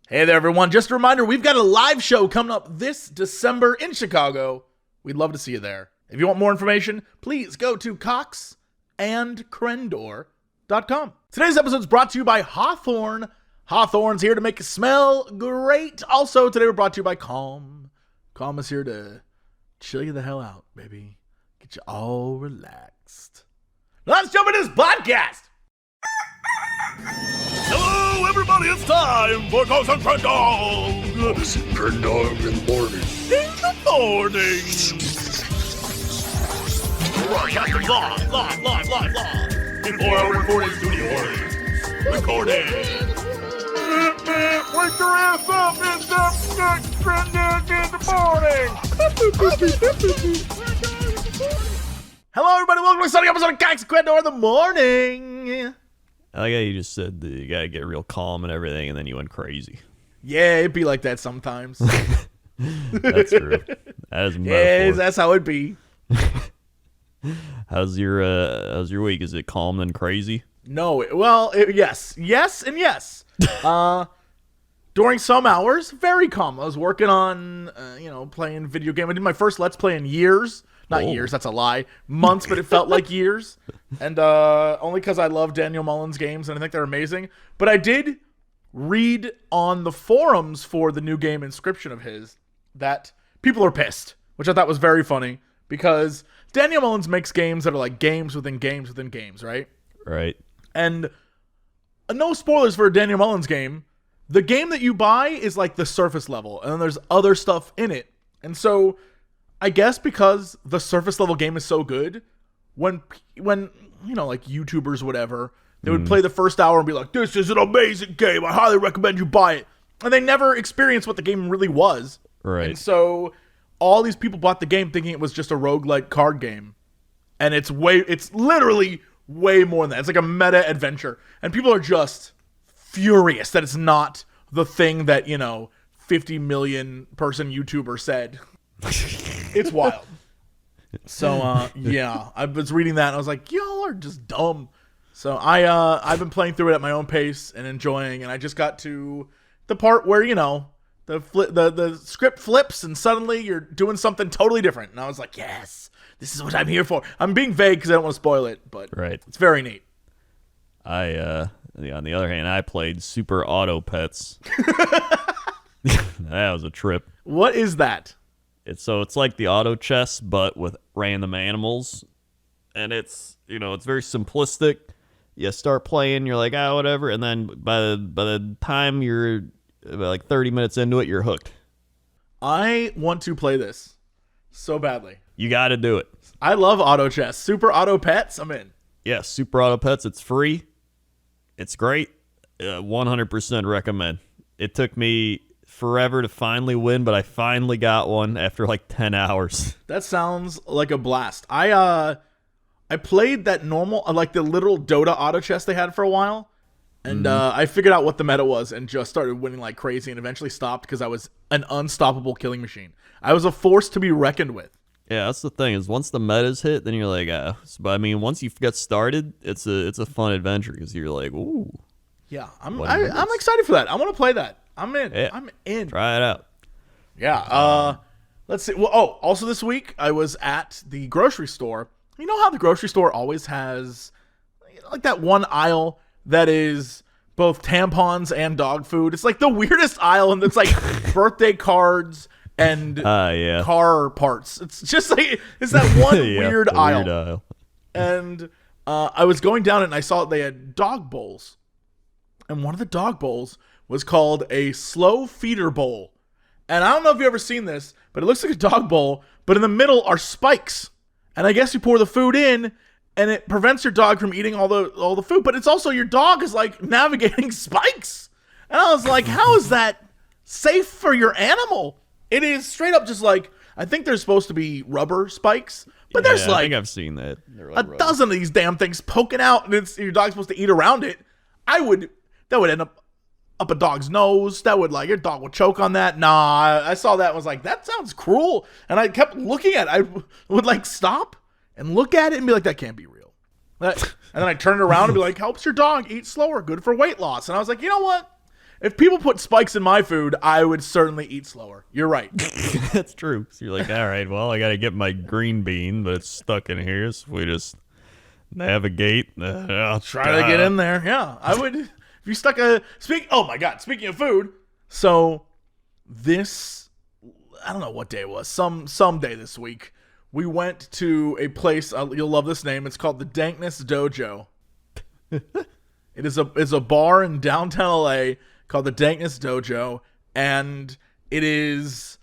Hey there, everyone. Just a reminder, we've got a live show coming up this December in Chicago. We'd love to see you there. If you want more information, please go to coxandcrendor.com. Today's episode is brought to you by Hawthorne. Hawthorne's here to make it smell great. Also, today we're brought to you by Calm. Calm is here to chill you the hell out, baby. Get you all relaxed. Let's jump into this podcast. Hello, everybody. It's time for Cox and Crendor. Cox and Crendor in the morning. In the morning. Broadcasting live. In 4-hour recording studio. Recording. Wake your ass up. It's up. Crendor in the morning. Hello, everybody. Welcome to a sunny episode of Cox and Crendor in the morning. I like how you just said that you gotta get real calm and everything, and then you went crazy. Yeah, it'd be like that sometimes. That's true. That is a metaphor. Yeah, that's how it be. How's your week? Is it calm and crazy? No, yes, and yes. During some hours, very calm. I was working on, playing video game. I did my first Let's Play in years. Not years, that's a lie. Months, but it felt like years. And only because I love Daniel Mullins games, and I think they're amazing. But I did read on the forums for the new game Inscription of his that people are pissed, which I thought was very funny, because Daniel Mullins makes games that are like games within games within games, right? Right. And no spoilers for a Daniel Mullins game. The game that you buy is like the surface level, and then there's other stuff in it. And so I guess because the surface level game is so good, when like YouTubers, whatever, they would play the first hour and be like, this is an amazing game. I highly recommend you buy it. And they never experienced what the game really was. Right. And so all these people bought the game thinking it was just a roguelike card game. And it's literally way more than that. It's like a meta adventure. And people are just furious that it's not the thing that, 50 million person YouTuber said. It's wild. So yeah, I was reading that and I was like, y'all are just dumb. So I've been playing through it at my own pace and enjoying, and I just got to the part where the script flips and suddenly you're doing something totally different, and I was like, yes, this is what I'm here for. I'm being vague because I don't want to spoil it, but right. It's very neat. On the other hand, I played Super Auto Pets. That was a trip. What is that? It's like the auto chess, but with random animals, and it's very simplistic. You start playing, you're like, whatever, and then by the time you're about like 30 minutes into it, you're hooked. I want to play this so badly. You got to do it. I love auto chess. Super Auto Pets, I'm in. Yeah, Super Auto Pets. It's free. It's great. 100% recommend. It took me forever to finally win, but I finally got one after like 10 hours. That sounds like a blast. I played that normal, like the little Dota auto chess they had for a while, and I figured out what the meta was and just started winning like crazy, and eventually stopped because I was an unstoppable killing machine. I was a force to be reckoned with. Yeah, that's the thing, is once the meta's hit, then you're like, but I mean, once you get started, it's a fun adventure because you're like, ooh. Yeah, I'm excited for that. I want to play that. I'm in. Yeah. I'm in. Try it out. Yeah. Let's see. Well, also this week I was at the grocery store. You know how the grocery store always has like that one aisle that is both tampons and dog food? It's like the weirdest aisle, and it's like birthday cards and car parts. It's just like it's that one weird aisle. And I was going down it and I saw they had dog bowls. And one of the dog bowls was called a slow feeder bowl. And I don't know if you've ever seen this, but it looks like a dog bowl, but in the middle are spikes. And I guess you pour the food in, and it prevents your dog from eating all the food, but it's also your dog is like navigating spikes. And I was like, how is that safe for your animal? It is straight up just like, I think there's supposed to be rubber spikes, but there's like, I think I've seen that. Like a dozen of these damn things poking out, and your dog's supposed to eat around it. That would end up a dog's nose. That would, like, your dog would choke on that. Nah, I saw that and was like, that sounds cruel. And I kept looking at it. I would, like, stop and look at it and be like, that can't be real. And then I turned it around and be like, helps your dog eat slower, good for weight loss. And I was like, you know what? If people put spikes in my food, I would certainly eat slower. You're right. That's true. So you're like, all right, well, I got to get my green bean, but it's stuck in here. So we just navigate. I'll Try to get in there. Yeah, I would. If you stuck a oh my god, speaking of food, so this, I don't know what day it was. Some day this week, we went to a place. You'll love this name. It's called the Dankness Dojo. It's a bar in downtown LA called the Dankness Dojo, and it is,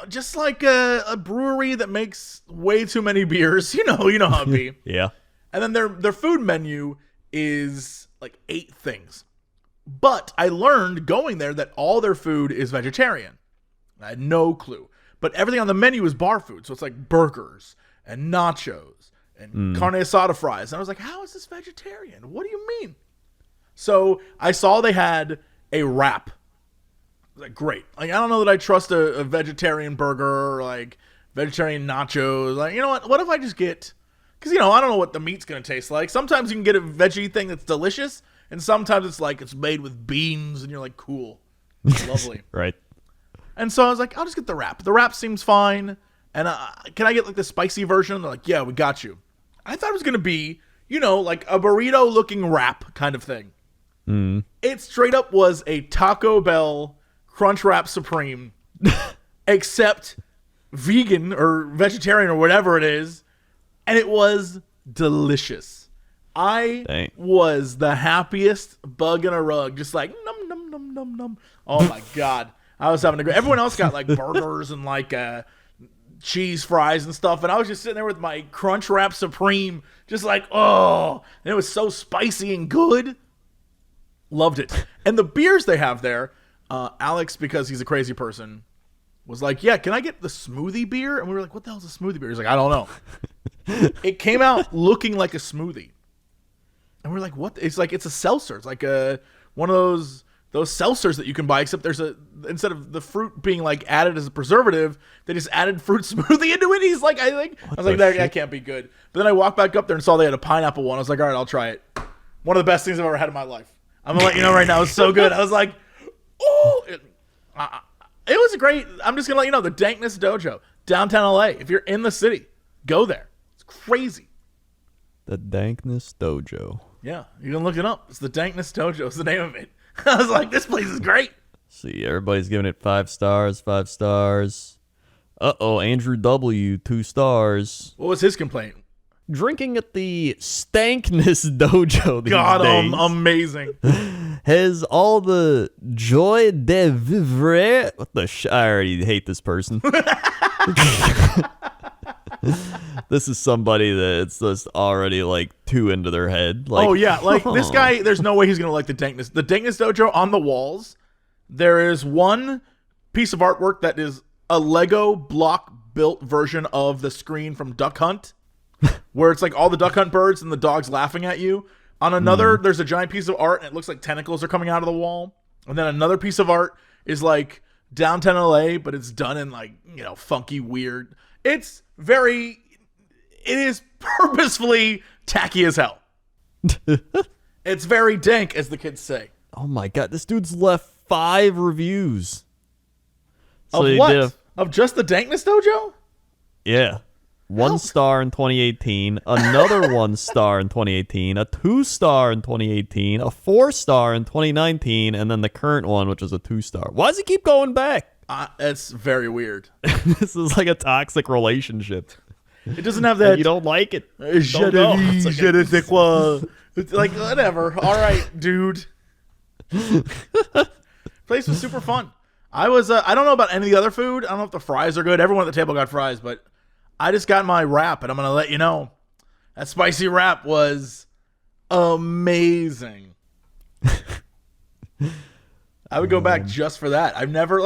just like a brewery that makes way too many beers. You know how it be. Yeah. And then their food menu is like 8 things. But I learned going there that all their food is vegetarian. I had no clue. But everything on the menu is bar food. So it's like burgers and nachos and carne asada fries. And I was like, how is this vegetarian? What do you mean? So I saw they had a wrap. I was like, great. Like, I don't know that I trust a vegetarian burger or like vegetarian nachos. Like, you know what? What if I just get... Because, I don't know what the meat's going to taste like. Sometimes you can get a veggie thing that's delicious, and sometimes it's like it's made with beans, and you're like, cool. Lovely. Right. And so I was like, I'll just get the wrap. The wrap seems fine. And can I get like the spicy version? They're like, yeah, we got you. I thought it was going to be, like a burrito-looking wrap kind of thing. It straight up was a Taco Bell Crunchwrap Supreme, except vegan or vegetarian or whatever it is. And it was delicious. I was the happiest bug in a rug, just like num num num num num. Oh my god, I was having a great. Everyone else got like burgers and like cheese fries and stuff, and I was just sitting there with my Crunchwrap Supreme, just like and it was so spicy and good. Loved it. And the beers they have there, Alex, because he's a crazy person, was like, yeah, can I get the smoothie beer? And we were like, what the hell's a smoothie beer? He's like, I don't know. It came out looking like a smoothie. And we're like, what? It's like, it's a seltzer. It's like one of those seltzers that you can buy, except instead of the fruit being like added as a preservative, they just added fruit smoothie into it. He's like, I was like, that can't be good. But then I walked back up there and saw they had a pineapple one. I was like, all right, I'll try it. One of the best things I've ever had in my life. I'm gonna let you know right now, it's so good. I was like, oh, it was great. I'm just gonna let you know, the Dankness Dojo, downtown LA. If you're in the city, go there. It's crazy. The Dankness Dojo. Yeah, you can look it up. It's the Dankness Dojo. Is the name of it. I was like, this place is great. See, everybody's giving it 5 stars. 5 stars. Andrew W. 2 stars. What was his complaint? Drinking at the Stankness Dojo these God, days amazing. has all the joie de vivre. What the I already hate this person. This is somebody that's just already like too into their head. Like, oh yeah, like this guy. There's no way he's gonna like the Dankness. The Dankness Dojo, on the walls, there is one piece of artwork that is a Lego block built version of the screen from Duck Hunt, where it's like all the Duck Hunt birds and the dogs laughing at you. On another, there's a giant piece of art and it looks like tentacles are coming out of the wall. And then another piece of art is like downtown LA, but it's done in like, funky, weird. It is purposefully tacky as hell. It's very dank, as the kids say. Oh my god, this dude's left 5 reviews. So of what? Of just the Dankness Dojo? Yeah. 1 star in 2018, another 1 star in 2018, a 2 star in 2018, a 4 star in 2019, and then the current one, which is a 2 star. Why does he keep going back? It's very weird. This is like a toxic relationship. It doesn't have that. You don't like it. It's like, whatever. All right, dude. Place was super fun. I don't know about any of the other food. I don't know if the fries are good. Everyone at the table got fries, but I just got my wrap, and I'm going to let you know. That spicy wrap was amazing. I would go back just for that. I've never,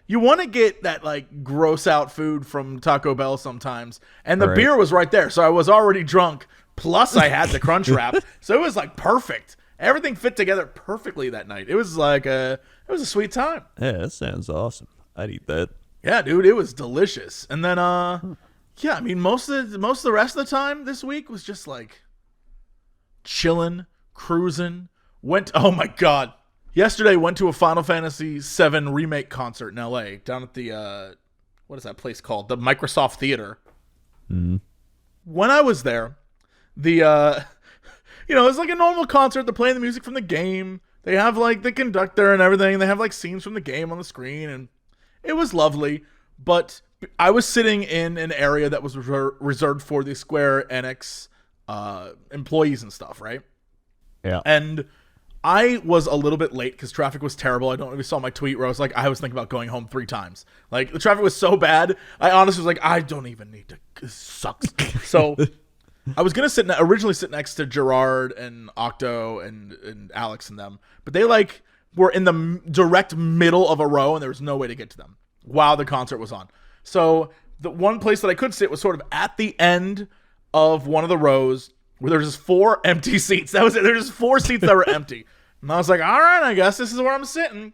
you want to get that, gross out food from Taco Bell sometimes. And the beer was right there, so I was already drunk. Plus, I had the crunch wrap. So it was, perfect. Everything fit together perfectly that night. It was it was a sweet time. Yeah, that sounds awesome. I'd eat that. Yeah, dude, it was delicious. And then, yeah, I mean, most of the rest of the time this week was just chilling, cruising. Oh my god, yesterday went to a Final Fantasy VII Remake concert in LA down at the, what is that place called? The Microsoft Theater. Mm-hmm. When I was there, it's like a normal concert. They're playing the music from the game. They have like the conductor and everything. They have like scenes from the game on the screen, and it was lovely. But I was sitting in an area that was reserved for the Square Enix employees and stuff, right? Yeah. And I was a little bit late because traffic was terrible. I don't know if you saw my tweet where I was like, I was thinking about going home 3 times. Like, the traffic was so bad, I honestly was like, I don't even need to. This sucks. So I was going to originally sit next to Gerard and Octo and Alex and them. But they, like, were in the direct middle of a row, and there was no way to get to them while the concert was on. So the one place that I could sit was sort of at the end of one of the rows where there was just 4 empty seats. That was it. There were just 4 seats that were empty. And I was like, all right, I guess this is where I'm sitting.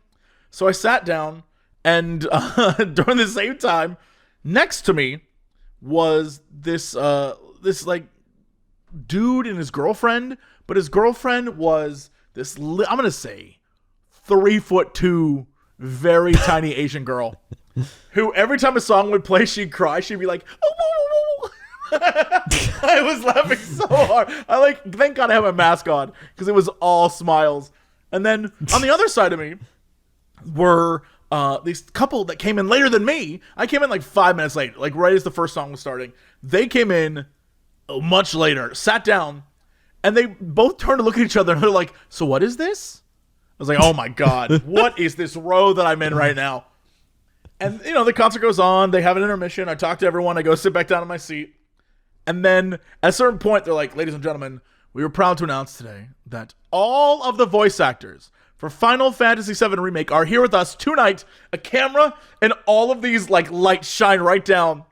So I sat down, and during the same time, next to me was this like dude and his girlfriend, but his girlfriend was this, I'm going to say 3'2", very tiny Asian girl who every time a song would play, she'd cry. She'd be like, oh, whoa, whoa, whoa. I was laughing so hard. Thank God I have my mask on because it was all smiles. And then on the other side of me were these couple that came in later than me. I came in like 5 minutes late, like right as the first song was starting. They came in much later, sat down, and they both turned to look at each other and they're like, so what is this? I was like, oh my God, what is this row that I'm in right now? And, the concert goes on. They have an intermission. I talk to everyone. I go sit back down in my seat. And then at a certain point, they're like, ladies and gentlemen, we were proud to announce today that all of the voice actors for Final Fantasy VII Remake are here with us tonight. A camera and all of these like lights shine right down.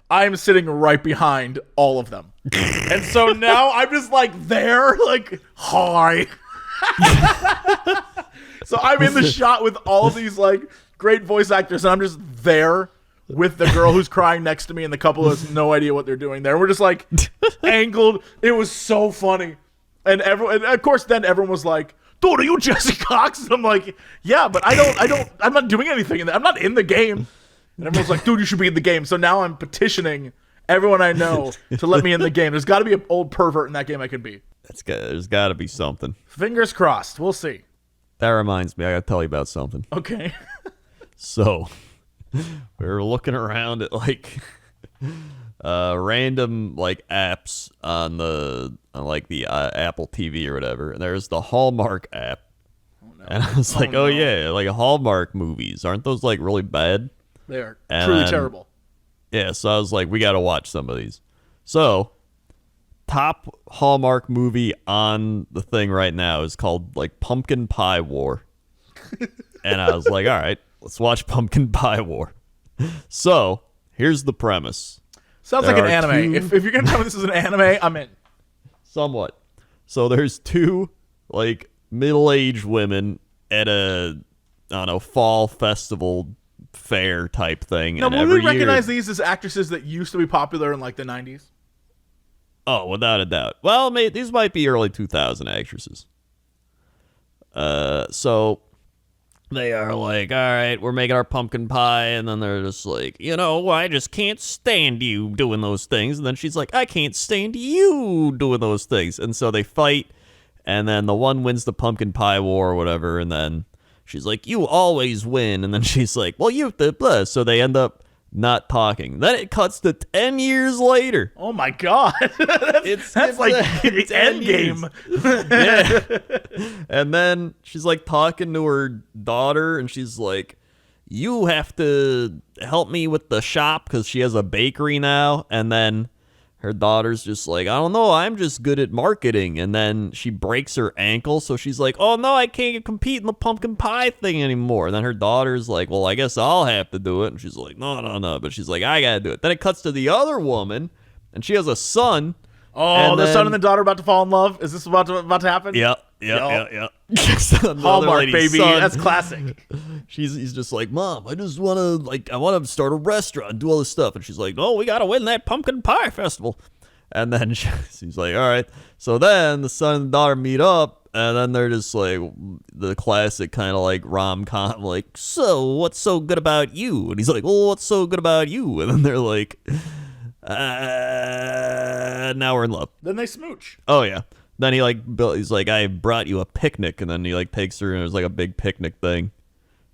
I am sitting right behind all of them. And so now I'm just like there, like, hi. So I'm in the shot with all of these like great voice actors, and I'm just there with the girl who's crying next to me and the couple has no idea what they're doing there. We're just like angled. It was so funny. And of course then everyone was like, dude, are you Jesse Cox? And I'm like, yeah, but I'm not doing anything. I'm not in the game. And everyone's like, dude, you should be in the game. So now I'm petitioning everyone I know to let me in the game. There's got to be an old pervert in that game I could be. There's got to be something. Fingers crossed. We'll see. That reminds me, I got to tell you about something. Okay. So, we were looking around at like random like apps on the Apple TV or whatever, and there's the Hallmark app. Oh, no. And I was like, oh yeah, like Hallmark movies, aren't those like really bad? They are truly terrible. Yeah, so I was like, we got to watch some of these. So, top Hallmark movie on the thing right now is called like Pumpkin Pie War. And I was like, all right, let's watch Pumpkin Pie War. So, here's the premise. Sounds like an anime. If you're going to tell me this is an anime, I'm in. Somewhat. So, there's 2 like middle-aged women at a, I don't know, fall festival fair type thing. Now, and would we recognize these as actresses that used to be popular in like the 90s? Oh, without a doubt. Well, these might be early 2000 actresses. So they are like, all right, we're making our pumpkin pie, and then they're just like, I just can't stand you doing those things. And then she's like, I can't stand you doing those things. And so they fight, and then the one wins the pumpkin pie war or whatever, and then she's like, you always win. And then she's like, well, you the blah. So they end up not talking. Then it cuts to 10 years later. Oh my God. that's like the end game. Yeah. And then she's like talking to her daughter, and she's like, you have to help me with the shop because she has a bakery now. And then her daughter's just like, I don't know, I'm just good at marketing. And then she breaks her ankle, so she's like, oh no, I can't compete in the pumpkin pie thing anymore. And then her daughter's like, well, I guess I'll have to do it. And she's like, no. But she's like, I gotta do it. Then it cuts to the other woman, and she has a son. Oh, the son and the daughter about to fall in love? Is this about to happen? Yeah. Hallmark, baby. Son, that's classic. He's just like, Mom, I just want to start a restaurant and do all this stuff. And she's like, oh, we got to win that pumpkin pie festival. And then she's like, all right. So then the son and the daughter meet up, And then they're just like the classic kind of like rom-com, like, so what's so good about you? And he's like, well, what's so good about you? And then they're like, now we're in love. Then they smooch. Oh yeah. Then he's like, I brought you a picnic, and then he like takes her, and there's like a big picnic thing,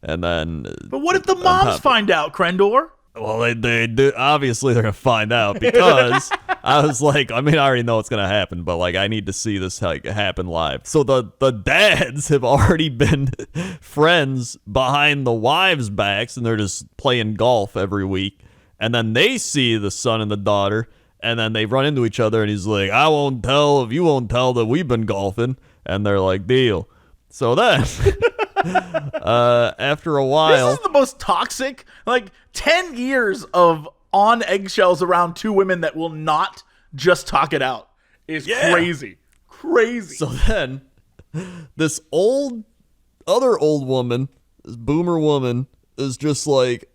and then. But what if the moms find out, Crendor? Well, they do. Obviously, they're gonna find out because I was like, I mean, I already know what's gonna happen, but like, I need to see this like happen live. So the dads have already been friends behind the wives' backs, and they're just playing golf every week. And then they see the son and the daughter, and then they run into each other, and he's like, I won't tell if you won't tell that we've been golfing. And they're like, deal. So then. After a while, this is the most toxic, like 10 years of on eggshells around two women that will not just talk it out is crazy. So then this other old woman, this boomer woman, is just like,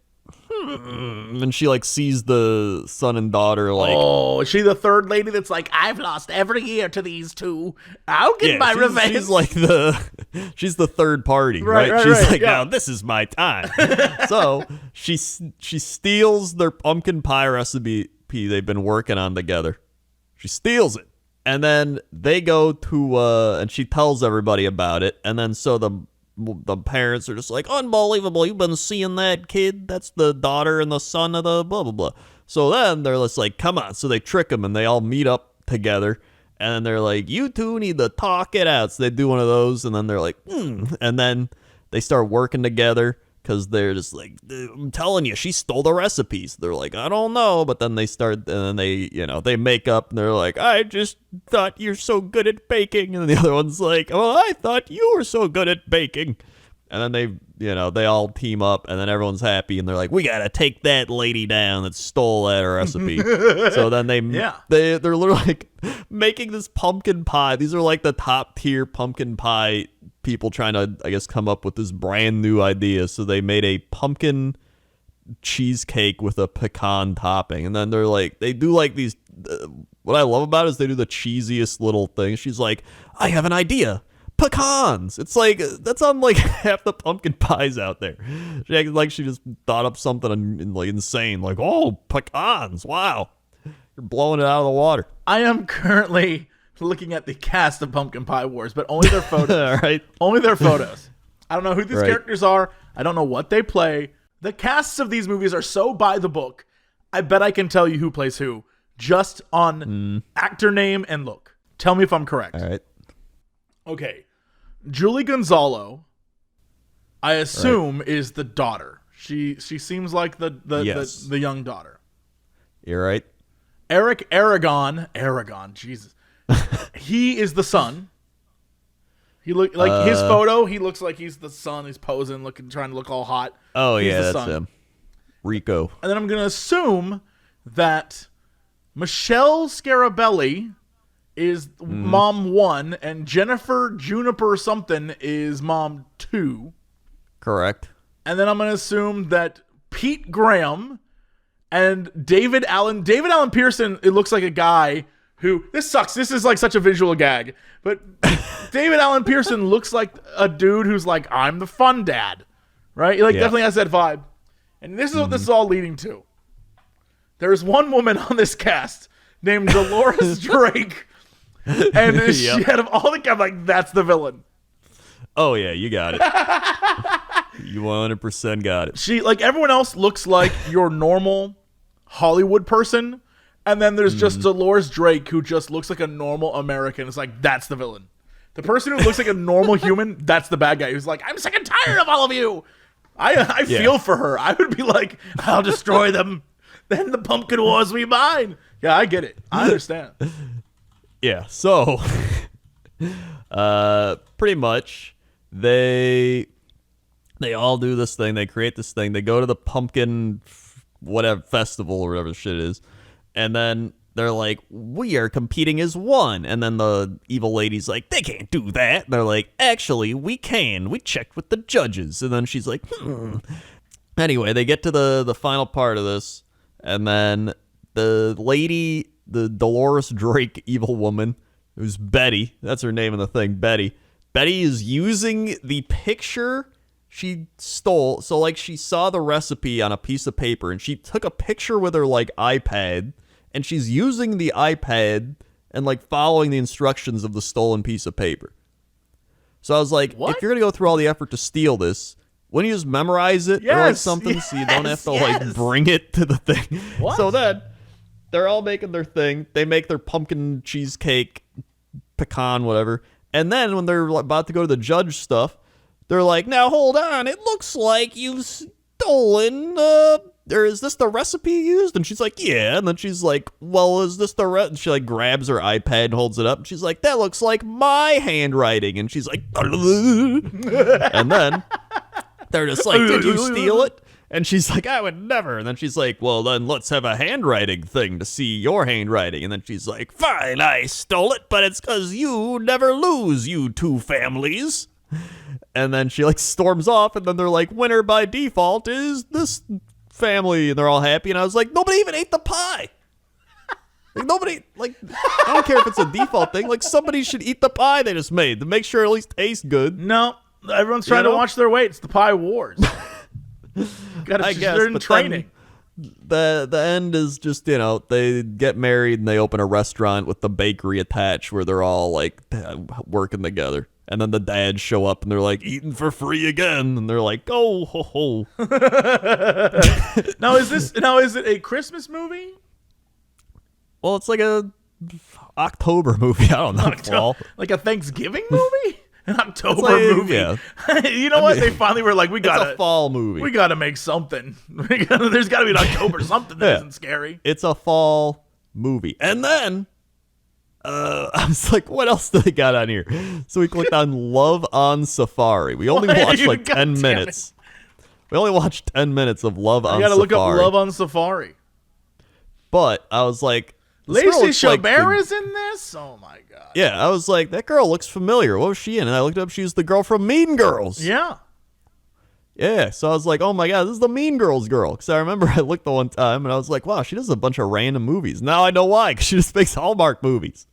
and she like sees the son and daughter like, oh, is she the third lady that's like, I've lost every year to these two, I'll get my revenge? She's like she's the third party, right? She's like, now this is my time. So she steals their pumpkin pie recipe they've been working on together. She steals it, and then they go to and she tells everybody about it, and then so the parents are just like, unbelievable, you've been seeing that kid? That's the daughter and the son of the blah, blah, blah. So then they're just like, come on. So they trick them, and they all meet up together, and then they're like, you two need to talk it out. So they do one of those, and then they're like, and then they start working together because they're just like, I'm telling you, she stole the recipes. They're like, I don't know. But then they start, and then they make up, and they're like, I just thought you're so good at baking. And then the other one's like, well, I thought you were so good at baking. And then they all team up, and then everyone's happy, and they're like, we got to take that lady down that stole that recipe. So then they're literally like making this pumpkin pie. These are like the top tier pumpkin pie people trying to, I guess, come up with this brand new idea. So they made a pumpkin cheesecake with a pecan topping, and then they're like, they do like these. What I love about it is they do the cheesiest little things. She's like, I have an idea. Pecans. It's like that's on like half the pumpkin pies out there. She acted like she just thought up something like insane, like, oh, pecans. Wow, you're blowing it out of the water. I am currently looking at the cast of Pumpkin Pie Wars, but only their photos. Right? Only their photos. I don't know who these characters are. I don't know what they play. The casts of these movies are so by the book. I bet I can tell you who plays who just on actor name and look. Tell me if I'm correct. All right. Okay. Julie Gonzalo, I assume, is the daughter. She seems like the young daughter. You're right. Eric Aragon, Jesus. He is the son. He look like his photo. He looks like he's the son. He's posing, trying to look all hot. Oh, he's yeah, the that's son. him. Rico. And then I'm gonna assume that Michelle Scarabelli is mom 1, and Jennifer Juniper something is mom 2. Correct. And then I'm gonna assume that Pete Graham and David Allen Pearson, it looks like a guy who, this sucks, this is like such a visual gag, but David Allen Pearson looks like a dude who's like, I'm the fun dad, right? He definitely has that vibe. And this is what this is all leading to. There's one woman on this cast named Dolores Drake, and she out of all the cast, like, that's the villain. Oh yeah, you got it. You 100% got it. She, like everyone else, looks like your normal Hollywood person, and then there's just Dolores Drake, who just looks like a normal American. It's like, that's the villain. The person who looks like a normal human, that's the bad guy, who's like, I'm sick and tired of all of you. I feel for her. I would be like, I'll destroy them. Then the pumpkin wars be mine. Yeah, I get it. I understand. Yeah, so pretty much they all do this thing. They create this thing. They go to the pumpkin whatever festival or whatever shit it is, and then they're like, we are competing as one. And then the evil lady's like, they can't do that. And they're like, actually, we can. We checked with the judges. And then she's like, Anyway, they get to the final part of this, and then the lady, the Dolores Drake evil woman, who's Betty, that's her name in the thing, Betty, Betty is using the picture she stole. So, like, she saw the recipe on a piece of paper, and she took a picture with her, like, iPad, and she's using the iPad and, like, following the instructions of the stolen piece of paper. So I was like, What? if you're going to go through all the effort to steal this, wouldn't you just memorize it or like something so you don't have to like bring it to the thing? What? So then they're all making their thing. They make their pumpkin cheesecake, pecan, whatever. And then when they're about to go to the judge stuff, they're like, now hold on. It looks like you've stolen, or is this the recipe you used? And she's like, yeah. And then she's like, well, is this the and she like grabs her iPad and holds it up. And she's like, that looks like my handwriting. And she's like, and then they're just like, did you steal it? And she's like, I would never. And then she's like, well, then let's have a handwriting thing to see your handwriting. And then she's like, fine, I stole it, but it's because you never lose, you two families. And then she like storms off, and then they're like, winner by default is this family, and they're all happy. And I was like, nobody even ate the pie. Like, nobody, like, I don't care if it's a default thing. Like, somebody should eat the pie they just made to make sure it at least tastes good. No, everyone's trying to watch their weight. It's the pie wars. I guess, they're in but training. The end is just, you know, they get married and they open a restaurant with the bakery attached where they're all like working together. And then the dads show up and they're like, eating for free again. And they're like, oh, ho, ho. Now is it a Christmas movie? Well, it's like a October movie. I don't know. Fall. Like a Thanksgiving movie? An October like, movie? Yeah. You know what? They finally were like, It's a fall movie. We gotta make something. There's gotta be an October something that isn't scary. It's a fall movie. And then I was like, what else do they got on here? So we clicked on Love on Safari. We only watched like 10 minutes. We only watched 10 minutes of Love on Safari. I gotta look up Love on Safari. But I was like, Lacey Chabert is in this? Oh my god. Yeah, I was like, that girl looks familiar. What was she in? And I looked up, she was the girl from Mean Girls. Yeah. Yeah, so I was like, oh my god, this is the Mean Girls girl. Because I remember I looked the one time and I was like, wow, she does a bunch of random movies. Now I know why, because she just makes Hallmark movies.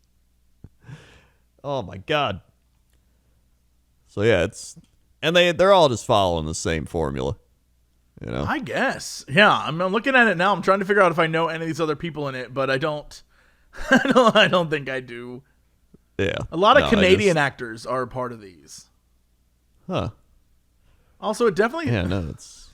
Oh my god. So yeah, and they're all just following the same formula. You know? I guess. Yeah, I'm looking at it now. I'm trying to figure out if I know any of these other people in it, but I don't. I don't think I do. Yeah. A lot of Canadian actors are a part of these. Huh. Also, it definitely. Yeah, no, it's.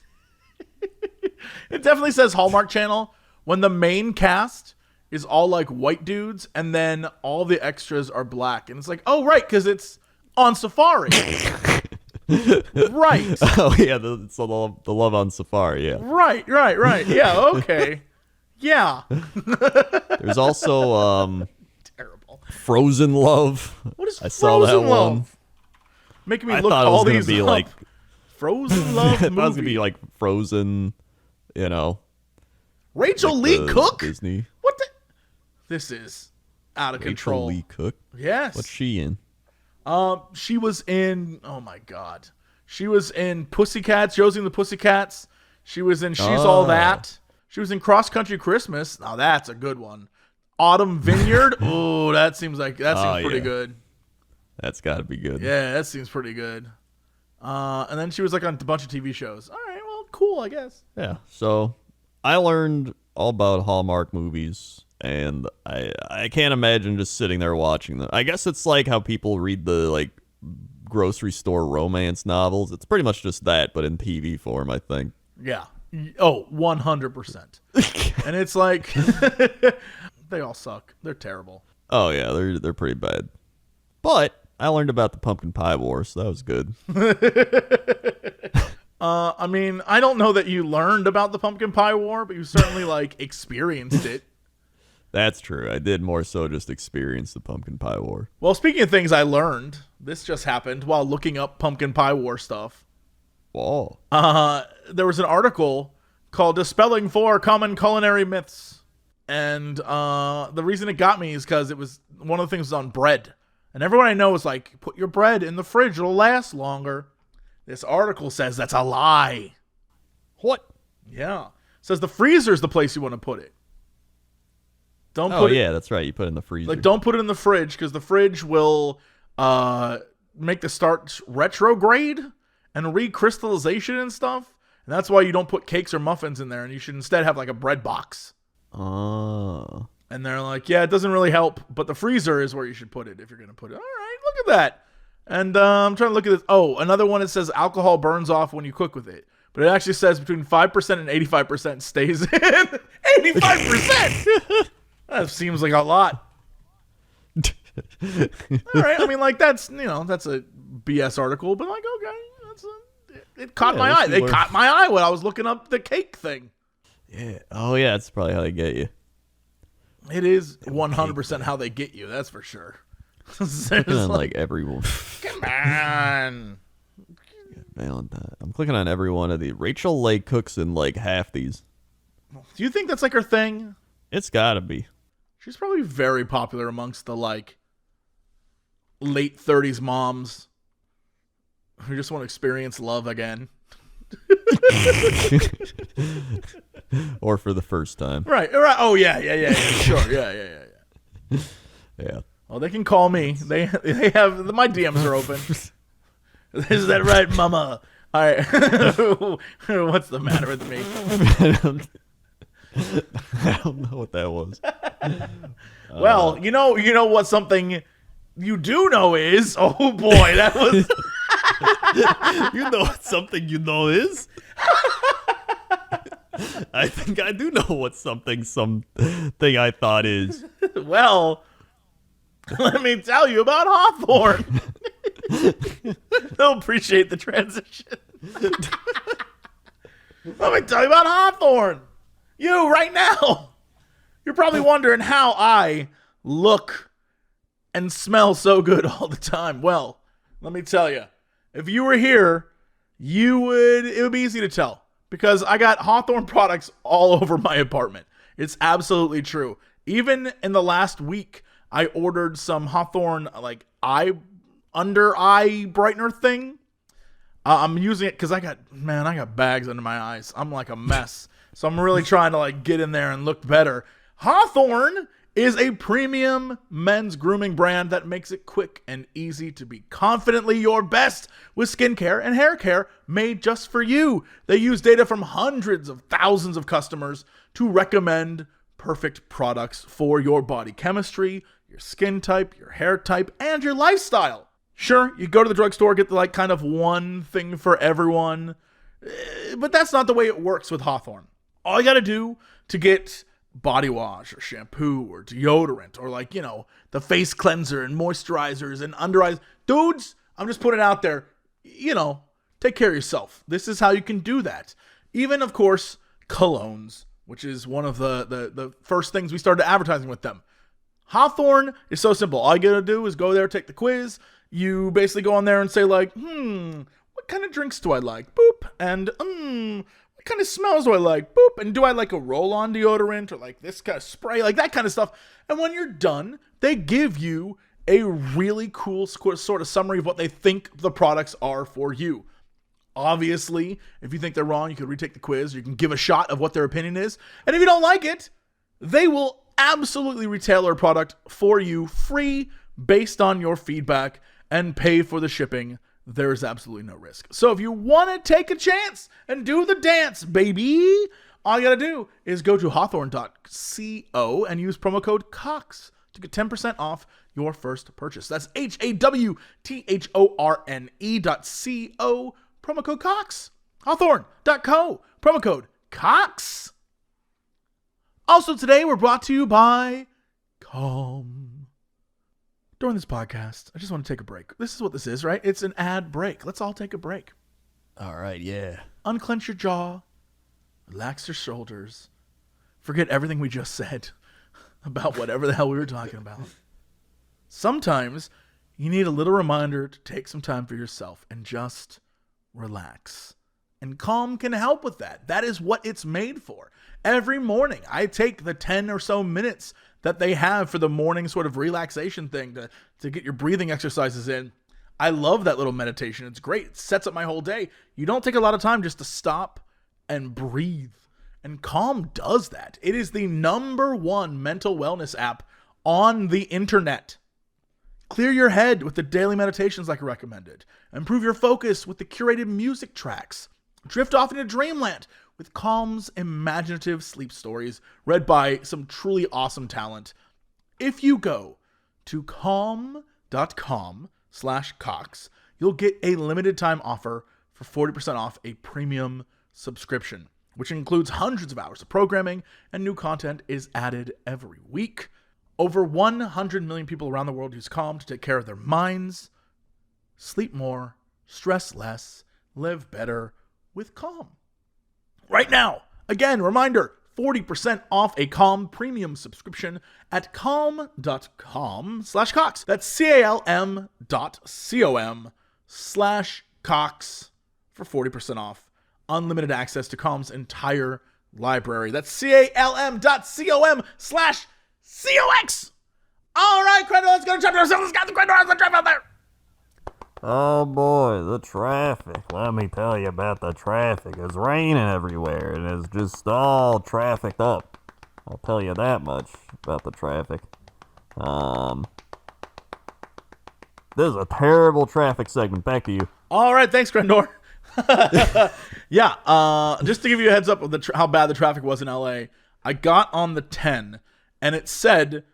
It definitely says Hallmark Channel when the main cast is all like white dudes, and then all the extras are black, and it's like, oh right, because it's on Safari. Right. Oh yeah, it's the Love on Safari. Yeah. Right. Yeah. Okay. Yeah. There's also Terrible. Frozen Love. What is I saw that Frozen Love? one. Making me I look thought it all was gonna these be up. like Frozen Love movie. I thought it was gonna be like Frozen, you know. Rachel like Lee Cook. Disney. What the? This is out of control. Rachel Lee Cook. Yes. What's she in? She was in. Oh my god. She was in Pussycats, Josie and the Pussycats. She was in She's All That. She was in Cross Country Christmas. Now that's a good one. Autumn Vineyard. Oh, that seems pretty good. That's got to be good. Yeah, that seems pretty good. And then she was like on a bunch of TV shows. All right, well, cool, I guess. Yeah. So I learned all about Hallmark movies, and I can't imagine just sitting there watching them. I guess it's like how people read the like grocery store romance novels. It's pretty much just that, but in TV form, I think. Yeah. Oh, 100%. And it's like they all suck. They're terrible. Oh yeah, they're pretty bad. But I learned about the pumpkin pie war, so that was good. I mean, I don't know that you learned about the pumpkin pie war, but you certainly like experienced it. That's true. I did more so just experience the pumpkin pie war. Well, speaking of things I learned, this just happened while looking up pumpkin pie war stuff. Whoa. There was an article called Dispelling 4 Common Culinary Myths. And the reason it got me is because it was one of the things was on bread. And everyone I know is like, put your bread in the fridge, it'll last longer. This article says that's a lie. What? Yeah. It says the freezer is the place you want to put it. Don't put yeah, that's right. You put it in the freezer. Like, don't put it in the fridge because the fridge will make the starch retrograde and recrystallization and stuff. And that's why you don't put cakes or muffins in there, and you should instead have like a bread box. Oh. And they're like, yeah, it doesn't really help, but the freezer is where you should put it if you're going to put it. All right, look at that. And I'm trying to look at this. Oh, another one that says alcohol burns off when you cook with it. But it actually says between 5% and 85% stays in. 85%? That seems like a lot. All right, I mean, like, that's a BS article, but like, okay, it caught my eye. It caught my eye when I was looking up the cake thing. Yeah. Oh, yeah, that's probably how they get you. It is 100% how they get you, that's for sure. Clicking on like everyone. Come on. Valentine. I'm clicking on every one of these. Rachel Lake cooks in like half these. Do you think that's like her thing? It's gotta be. She's probably very popular amongst the like late 30s moms who just want to experience love again. Or for the first time. Right. Oh yeah. Sure. Yeah. Yeah. Oh, they can call me. They have my DMs are open. Is that right, Mama? All right. What's the matter with me? I don't know what that was. Well, you know what something you do know is. Oh boy, that was. You know what something you know is? I think I do know what something I thought is. Well, let me tell you about Hawthorne. They'll appreciate the transition. Let me tell you about Hawthorne. You, right now, you're probably wondering how I look and smell so good all the time. Well, let me tell you, if you were here, it would be easy to tell because I got Hawthorne products all over my apartment. It's absolutely true. Even in the last week, I ordered some Hawthorne like under eye brightener thing. I'm using it because I got bags under my eyes. I'm like a mess. So I'm really trying to like get in there and look better. Hawthorne is a premium men's grooming brand that makes it quick and easy to be confidently your best with skincare and hair care made just for you. They use data from hundreds of thousands of customers to recommend perfect products for your body chemistry, your skin type, your hair type, and your lifestyle. Sure, you go to the drugstore, get the like kind of one thing for everyone, but that's not the way it works with Hawthorne. All you got to do to get body wash or shampoo or deodorant or like, the face cleanser and moisturizers and under eyes. Dudes, I'm just putting it out there, take care of yourself. This is how you can do that. Even, of course, colognes, which is one of the first things we started advertising with them. Hawthorne is so simple. All you got to do is go there, take the quiz. You basically go on there and say like, what kind of drinks do I like? Boop. And, what kind of smells do I like? Boop. And do I like a roll-on deodorant or like this kind of spray, like that kind of stuff? And when you're done, they give you a really cool sort of summary of what they think the products are for you. Obviously, if you think they're wrong, you can retake the quiz. Or you can give a shot of what their opinion is. And if you don't like it, they will absolutely retail their product for you free based on your feedback and pay for the shipping. There's absolutely no risk. So if you want to take a chance and do the dance, baby, all you got to do is go to hawthorne.co and use promo code COX to get 10% off your first purchase. That's HAWTHORNE.co, promo code COX. Hawthorne.co, promo code COX. Also today, we're brought to you by Calm. During this podcast, I just want to take a break. This is what this is, right? It's an ad break. Let's all take a break. All right, yeah. Unclench your jaw. Relax your shoulders. Forget everything we just said about whatever the hell we were talking about. Sometimes you need a little reminder to take some time for yourself and just relax. And Calm can help with that. That is what it's made for. Every morning, I take the 10 or so minutes that they have for the morning sort of relaxation thing to get your breathing exercises in. I love that little meditation. It's great. It sets up my whole day. You don't take a lot of time just to stop and breathe. And Calm does that. It is the #1 mental wellness app on the internet. Clear your head with the daily meditations like I recommended. Improve your focus with the curated music tracks. Drift off into dreamland with Calm's imaginative sleep stories read by some truly awesome talent. If you go to calm.com/Cox, you'll get a limited time offer for 40% off a premium subscription, which includes hundreds of hours of programming, and new content is added every week. Over 100 million people around the world use Calm to take care of their minds. Sleep more, stress less, live better with Calm. Right now, again, reminder, 40% off a Calm premium subscription at calm.com/Cox. That's calm.com/Cox for 40% off. Unlimited access to Calm's entire library. That's calm.com/COX. All right, Crendor, let's go to chapter 7. Let's get the Crendor. How's the traffic out there? Oh boy, the traffic. Let me tell you about the traffic. It's raining everywhere and it's just all trafficked up. I'll tell you that much about the traffic. This is a terrible traffic segment. Back to you. All right, thanks, Crendor. Yeah, just to give you a heads up of how bad the traffic was in LA, I got on the 10 and it said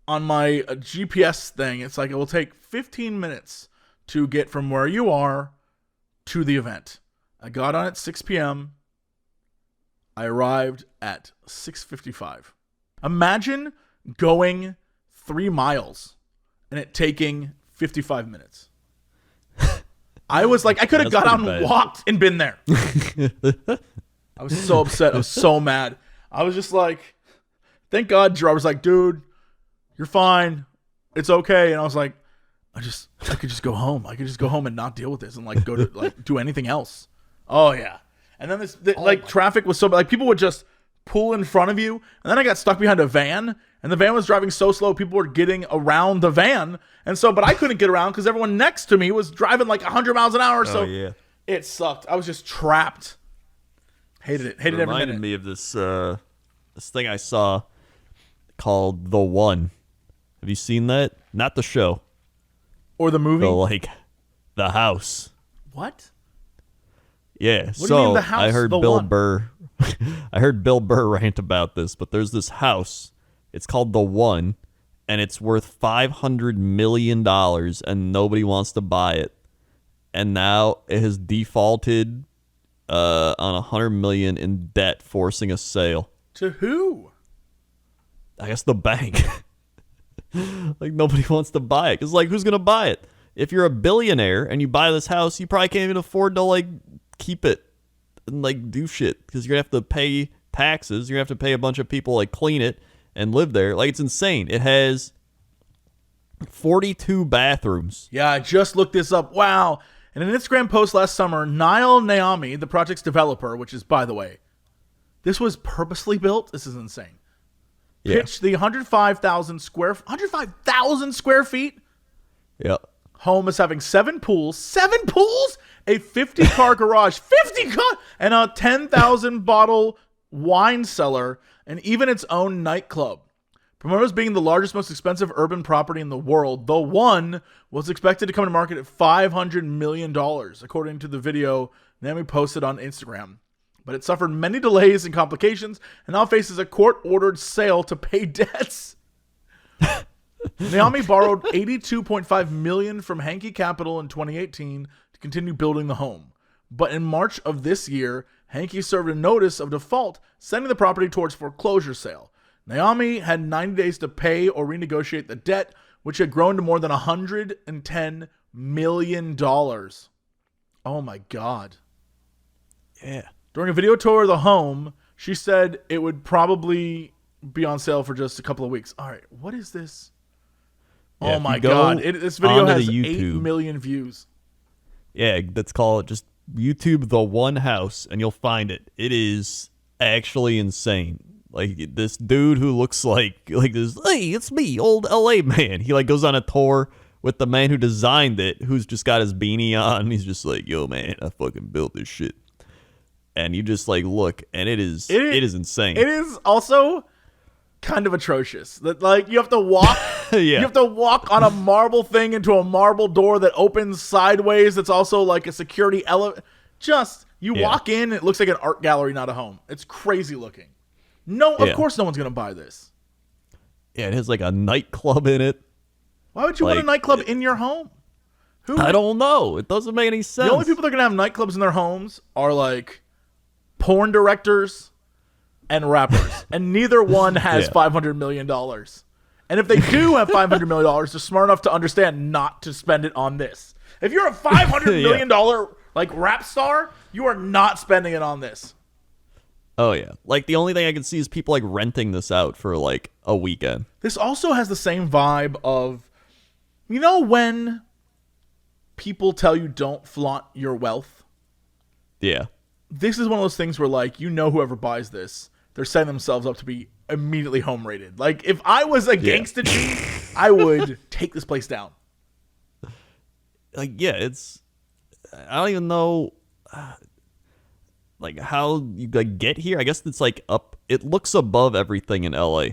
on my GPS thing, it's like it will take 15 minutes to get from where you are to the event. I got on at 6 p.m. I arrived at 6:55. Imagine going 3 miles and it taking 55 minutes. I was like, I could have got out and walked and been there. I was so upset. I was so mad. I was just like, thank God Gerard was like, dude, you're fine. It's okay. And I was like, I could just go home. I could just go home and not deal with this and like go to like do anything else. Oh yeah. And then traffic was so bad. Like people would just pull in front of you. And then I got stuck behind a van and the van was driving so slow. People were getting around the van. And so, but I couldn't get around because everyone next to me was driving like 100 miles an hour. So yeah. It sucked. I was just trapped. Hated it. Hated every minute. Reminded me of this thing I saw called The One. Have you seen that? Not the show. Or the movie? The house. What? Yeah. What do you mean the house? I heard The Bill One? Burr. I heard Bill Burr rant about this, but there's this house. It's called The One, and it's worth $500 million, and nobody wants to buy it. And now it has defaulted on $100 million in debt, forcing a sale. To who? I guess the bank. Like nobody wants to buy it because like who's gonna buy it? If you're a billionaire and you buy this house, you probably can't even afford to like keep it and like do shit because you're gonna have to pay taxes. You're gonna have to pay a bunch of people like clean it and live there. Like it's insane. It has 42 bathrooms. Yeah, I just looked this up. Wow. In an Instagram post last summer, Niall Naomi, the project's developer, which is, by the way, this was purposely built. This is insane. Yeah. Pitched the 105,000 square feet Yep. home as having 7 pools, a 50-car garage, and a 10,000 bottle wine cellar, and even its own nightclub. Promoters being the largest, most expensive urban property in the world, The One was expected to come to market at $500 million, according to the video Naomi posted on Instagram. But it suffered many delays and complications and now faces a court-ordered sale to pay debts. Naomi borrowed $82.5 million from Hankey Capital in 2018 to continue building the home. But in March of this year, Hankey served a notice of default, sending the property towards foreclosure sale. Naomi had 90 days to pay or renegotiate the debt, which had grown to more than $110 million. Oh my God. Yeah. During a video tour of the home, she said it would probably be on sale for just a couple of weeks. All right, what is this? Yeah, oh my God. This video has 8 million views. Yeah, let's call it just YouTube The One House, and you'll find it. It is actually insane. Like this dude who looks like this, hey, it's me, old LA man. He like goes on a tour with the man who designed it, who's just got his beanie on. He's just like, yo, man, I fucking built this shit. And you just like look, and it is insane. It is also kind of atrocious. That like you have to walk. Yeah. You have to walk on a marble thing into a marble door that opens sideways. That's also like a security element. You walk in, it looks like an art gallery, not a home. It's crazy looking. No, of course no one's gonna buy this. Yeah, it has like a nightclub in it. Why would you want a nightclub in your home? I don't know. It doesn't make any sense. The only people that are gonna have nightclubs in their homes are like porn directors and rappers, and neither one has $500 million. And if they do have $500 million, they're smart enough to understand not to spend it on this. If you're a $500 million like rap star, you are not spending it on this. Oh yeah, like the only thing I can see is people like renting this out for like a weekend. This also has the same vibe of, you know, when people tell you don't flaunt your wealth. Yeah. This is one of those things where, like, you know, whoever buys this, they're setting themselves up to be immediately home rated. Like, if I was a gangsta G, I would take this place down. Like, yeah, it's, I don't even know, like, how you like get here. I guess it's like up, it looks above everything in LA.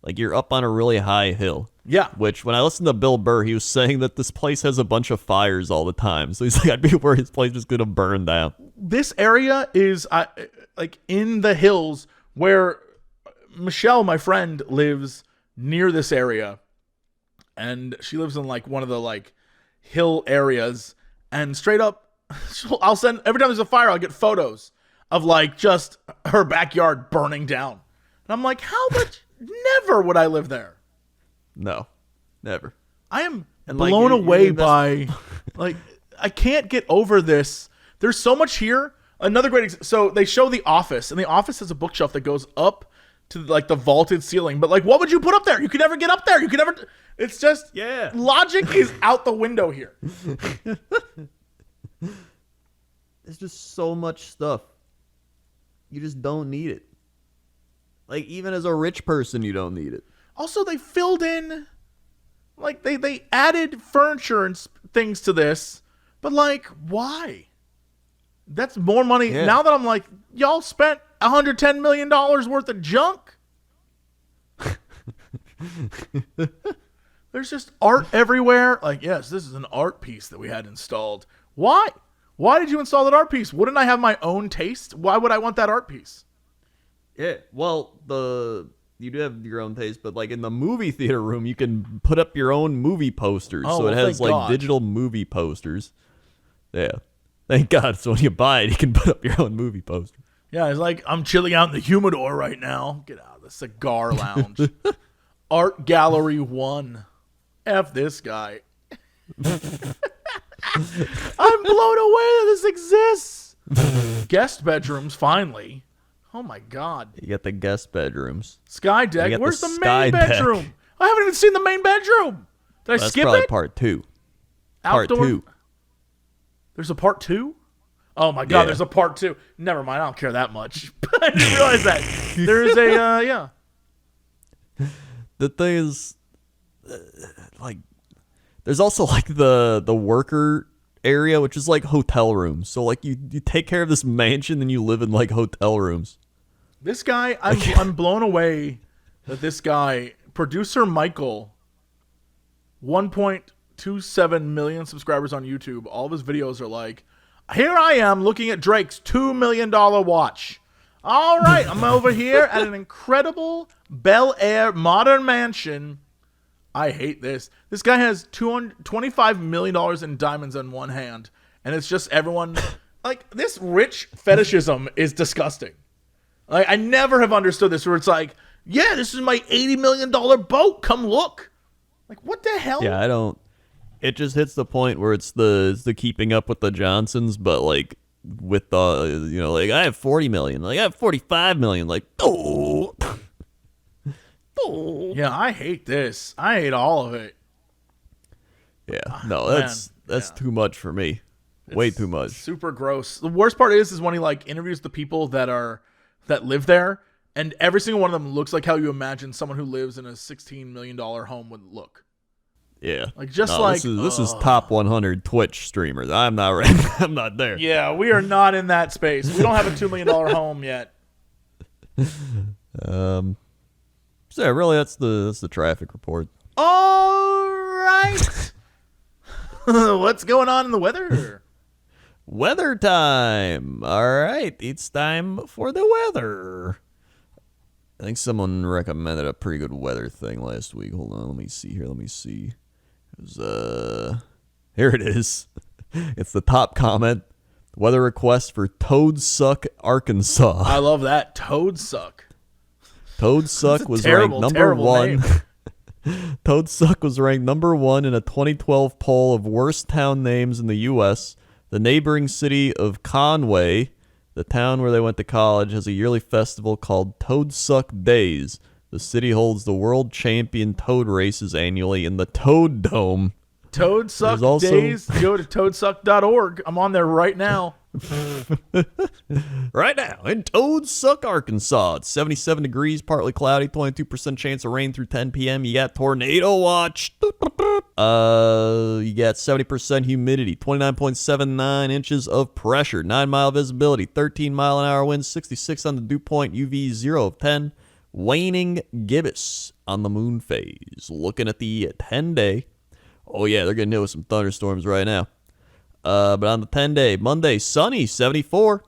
Like, you're up on a really high hill. Yeah. Which, when I listened to Bill Burr, he was saying that this place has a bunch of fires all the time. So he's like, I'd be worried his place is going to burn down. This area is like in the hills where Michelle, my friend, lives near this area. And she lives in like one of the like hill areas. And straight up, I'll send, every time there's a fire, I'll get photos of like just her backyard burning down. And I'm like, how much? Never would I live there. No, never. I am blown away by, like, I can't get over this. There's so much here. Another great, so they show The Office, and The Office has a bookshelf that goes up to like the vaulted ceiling. But like, what would you put up there? You could never get up there. You could never. It's just logic is out the window here. There's just so much stuff. You just don't need it. Like, even as a rich person, you don't need it. Also, they filled in, like, they added furniture and things to this, but, like, why? That's more money. Yeah. Now that I'm like, y'all spent $110 million worth of junk. There's just art everywhere. Like, yes, this is an art piece that we had installed. Why? Why did you install that art piece? Wouldn't I have my own taste? Why would I want that art piece? Yeah, well, you do have your own taste, but like in the movie theater room, you can put up your own movie posters. Oh, so it well, has thank like God. digital movie posters. Yeah, thank God. So when you buy it, you can put up your own movie poster. Yeah, it's like, I'm chilling out in the humidor right now. Get out of the cigar lounge. Art Gallery 1. F this guy. I'm blown away that this exists. Guest bedrooms, finally. Oh my God. You get the guest bedrooms. Sky You deck. get Where's the the sky main deck. bedroom? I haven't even seen the main bedroom. Did I That's skip probably it? part 2. Outdoor? Part 2. There's a part 2? Oh my God, Yeah. there's a part 2. Never mind, I don't care that much. I didn't realize that. There is a, yeah. The thing is, like, there's also like the worker area, which is like hotel rooms. So like you take care of this mansion and you live in like hotel rooms. This guy, I'm blown away that this guy, producer Michael, 1.27 million subscribers on YouTube. All of his videos are like, here I am looking at Drake's $2 million watch. All right, I'm over here at an incredible Bel Air modern mansion. I hate this. This guy has $25 million in diamonds on one hand. And it's just everyone, like, this rich fetishism is disgusting. Like, I never have understood this where it's like, yeah, this is my $80 million boat. Come look. Like, what the hell? Yeah, I don't. It just hits the point where it's the keeping up with the Johnsons, but like with the, you know, like I have 40 million, like I have 45 million, like oh. Yeah, I hate this. I hate all of it. Yeah, no, that's too much for me. Way too much. Super gross. The worst part is when he like interviews the people that live there, and every single one of them looks like how you imagine someone who lives in a $16 million home would look. Yeah, Like just no, like this is top 100 Twitch streamers. I'm not ready. I'm not there. Yeah, we are not in that space. We don't have a $2 million home yet. So yeah, really, that's the traffic report. All right. What's going on in the weather? Weather time. All right, it's time for the weather. I think someone recommended a pretty good weather thing last week. Hold on, let me see here. It was, here it is. It's the top comment. Weather request for Toadsuck, Arkansas. I love that. Toadsuck. Toadsuck was terrible, ranked number terrible one. name. Toadsuck was ranked number one in a 2012 poll of worst town names in the U.S. The neighboring city of Conway, the town where they went to college, has a yearly festival called Toadsuck Days. The city holds the world champion toad races annually in the Toad Dome. Toadsuck Days. Go to toadsuck.org. I'm on there right now. Right now in Toadsuck, Arkansas, it's 77 degrees, partly cloudy, 22% chance of rain through 10 p.m. You got tornado watch. You got 70% humidity, 29.79 inches of pressure, 9-mile visibility, 13-mile-an-hour winds, 66 on the dew point, UV 0 of 10, waning gibbous on the moon phase. Looking at the 10-day. Oh, yeah, they're getting hit with some thunderstorms right now. But on the 10-day, Monday, sunny, 74.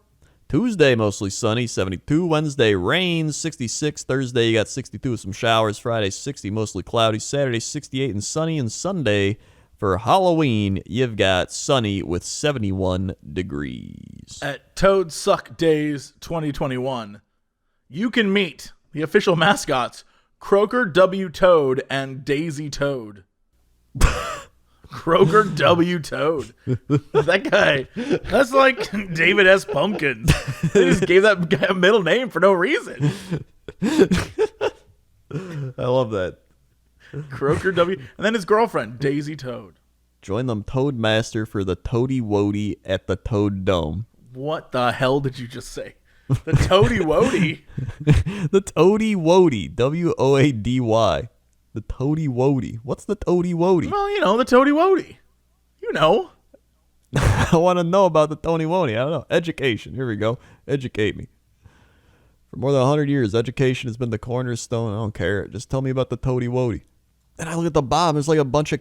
Tuesday, mostly sunny, 72. Wednesday, rain, 66. Thursday, you got 62 with some showers. Friday, 60, mostly cloudy. Saturday, 68 and sunny. And Sunday, for Halloween, you've got sunny with 71 degrees. At Toadsuck Days 2021, you can meet the official mascots, Croaker W. Toad and Daisy Toad. Croaker W. Toad. That guy, that's like David S. Pumpkins. They just gave that guy a middle name for no reason. I love that. Croaker W. And then his girlfriend, Daisy Toad. Join them Toadmaster for the Toady Woady at the Toad Dome. What the hell did you just say? The Toady Woady? The Toady Woady. W-O-A-D-Y. The Toady Woady. What's the Toady Woady? Well, you know, the Toady Woady. You know. I want to know about the Toady Woady. I don't know. Education. Here we go. Educate me. For more than 100 years, education has been the cornerstone. I don't care. Just tell me about the Toady Woady. And I look at the bottom. There's like a bunch of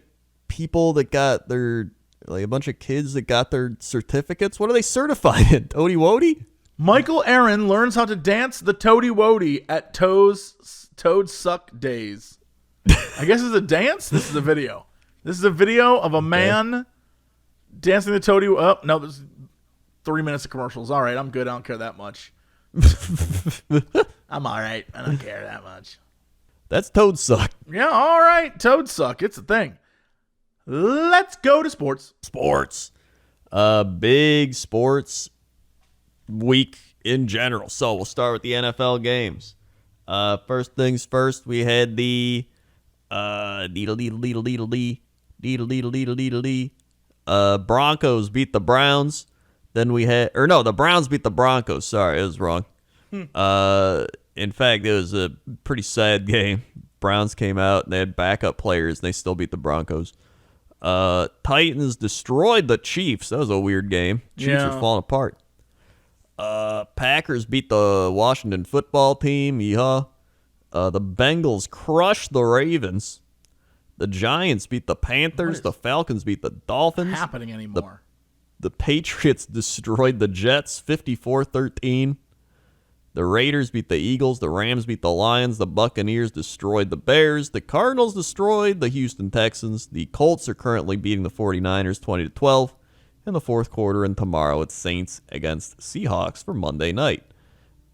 people that got their, like a bunch of kids that got their certificates. What are they certified in? Toady Woady? Michael Aaron learns how to dance the Toady Woady at Toadsuck Days. I guess it's a dance. This is a video. This is a video of a man dancing the Toady. Oh, no, there's 3 minutes of commercials. All right, I'm good. I don't care that much. I'm all right. I don't care that much. That's Toadsuck. Yeah, all right. Toadsuck. It's a thing. Let's go to sports. Sports. Big sports week in general. So we'll start with the NFL games. First things first, we had the Broncos beat the Browns. Then we had, or no, the Browns beat the Broncos. Sorry, I was wrong. In fact, it was a pretty sad game. Browns came out and they had backup players and they still beat the Broncos. Titans destroyed the Chiefs. That was a weird game. Chiefs are falling apart. Packers beat the Washington football team. Yeehaw. The Bengals crushed the Ravens. The Giants beat the Panthers. The Falcons beat the Dolphins. Happening anymore? The Patriots destroyed the Jets 54-13. The Raiders beat the Eagles. The Rams beat the Lions. The Buccaneers destroyed the Bears. The Cardinals destroyed the Houston Texans. The Colts are currently beating the 49ers 20-12 in the fourth quarter. And tomorrow it's Saints against Seahawks for Monday night.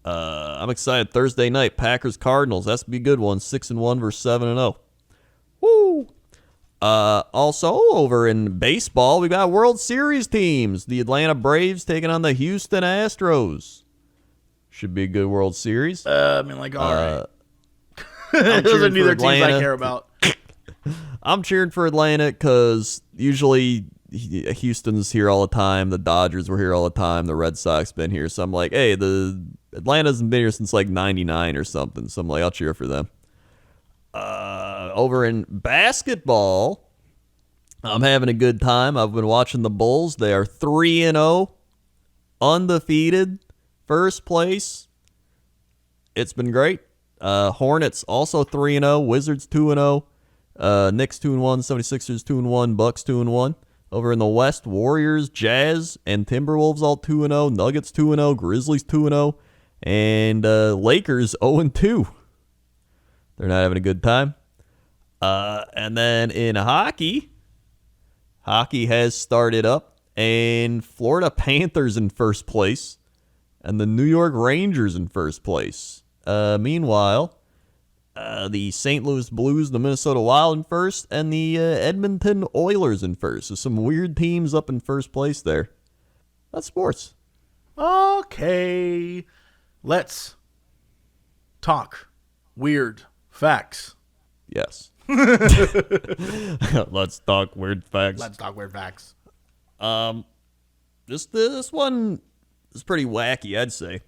I'm excited. Thursday night, Packers Cardinals. That's to be a good one. 6-1 versus 7-0. Woo! Also, over in baseball, we got World Series teams. The Atlanta Braves taking on the Houston Astros. Should be a good World Series. I mean, like, all right. I'm Those are cheering neither for teams I Atlanta. care about. I'm cheering for Atlanta because usually Houston's here all the time. The Dodgers were here all the time. The Red Sox been here. So I'm like, hey, the Atlanta hasn't been here since like 99 or something. So I'm like, I'll cheer for them. Over in basketball, I'm having a good time. I've been watching the Bulls. They are 3-0, undefeated, first place. It's been great. Hornets also 3-0. Wizards 2-0. Knicks 2-1. 76ers 2-1. Bucks 2-1. Over in the West, Warriors, Jazz, and Timberwolves all 2-0. Nuggets 2-0. Grizzlies 2-0. And Lakers 0-2. They're not having a good time. And then in hockey has started up, and Florida Panthers in first place, and the New York Rangers in first place. Meanwhile, the St. Louis Blues, the Minnesota Wild in first, and the Edmonton Oilers in first. So some weird teams up in first place there. That's sports. Okay. Let's talk weird facts. Yes. Let's talk weird facts. Let's talk weird facts. This one is pretty wacky, I'd say.